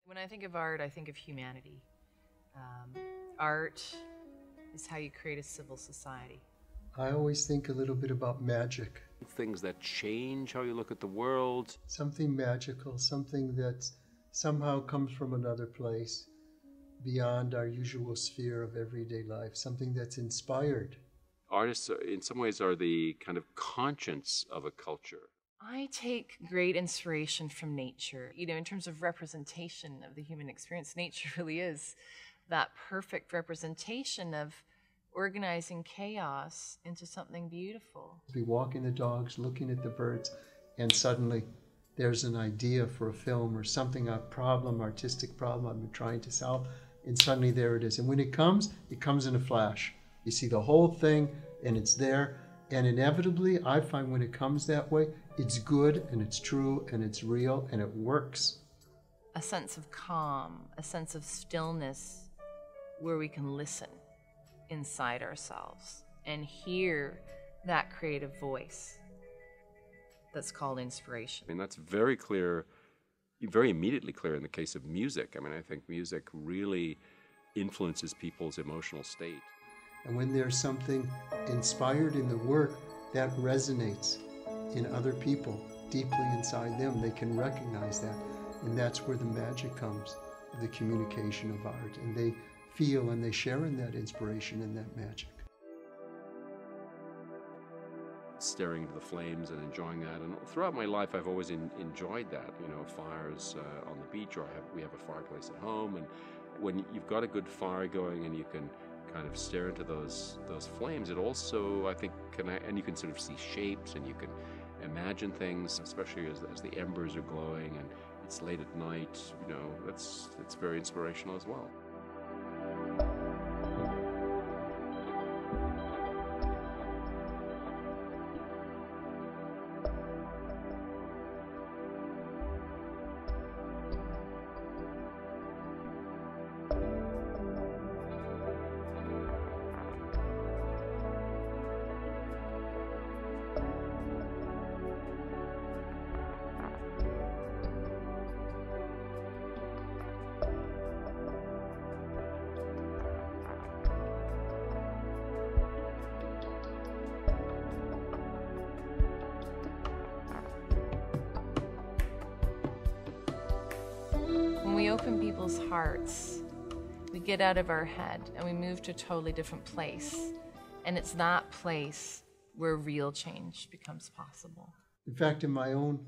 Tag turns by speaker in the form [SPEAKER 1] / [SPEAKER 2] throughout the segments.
[SPEAKER 1] When I think of art, I think of humanity. Art is how you create a civil society.
[SPEAKER 2] I always think a little bit about magic.
[SPEAKER 3] Things that change how you look at the world.
[SPEAKER 2] Something magical, something that somehow comes from another place, beyond our usual sphere of everyday life, something that's inspired.
[SPEAKER 3] Artists, in some ways, are the kind of conscience of a culture.
[SPEAKER 1] I take great inspiration from nature. In terms of representation of the human experience, nature really is that perfect representation of organizing chaos into something beautiful.
[SPEAKER 2] Be walking the dogs, looking at the birds, and suddenly there's an idea for a film or something, a problem, artistic problem I've been trying to solve, and suddenly there it is. And when it comes in a flash. You see the whole thing, and it's there. And inevitably, I find when it comes that way, it's good, and it's true, and it's real, and it works.
[SPEAKER 1] A sense of calm, a sense of stillness where we can listen inside ourselves and hear that creative voice that's called inspiration.
[SPEAKER 3] I mean, that's very clear, very immediately clear in the case of music. I mean, I think music really influences people's emotional state.
[SPEAKER 2] And when there's something inspired in the work, that resonates in other people, deeply inside them. They can recognize that. And that's where the magic comes, the communication of art. And they feel and they share in that inspiration and that magic.
[SPEAKER 3] Staring into the flames and enjoying that. And throughout my life, I've always enjoyed that. Fires on the beach, or we have a fireplace at home. And when you've got a good fire going and you can kind of stare into those flames, it also, I think, and you can sort of see shapes and you can imagine things, especially as the embers are glowing and it's late at night. It's very inspirational as well.
[SPEAKER 1] When we open people's hearts, we get out of our head and we move to a totally different place. And it's that place where real change becomes possible.
[SPEAKER 2] In fact, in my own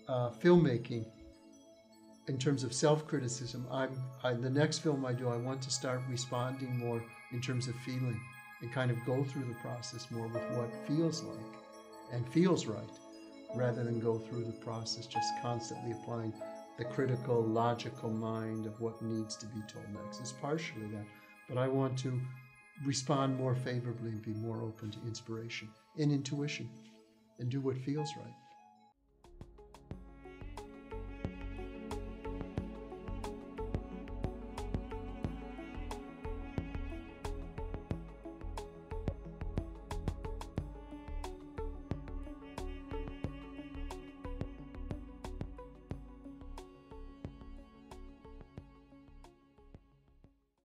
[SPEAKER 2] filmmaking, in terms of self-criticism, the next film I do, I want to start responding more in terms of feeling and kind of go through the process more with what feels like and feels right, rather than go through the process just constantly applying the critical, logical mind of what needs to be told next. It's partially that, but I want to respond more favorably and be more open to inspiration and intuition and do what feels right.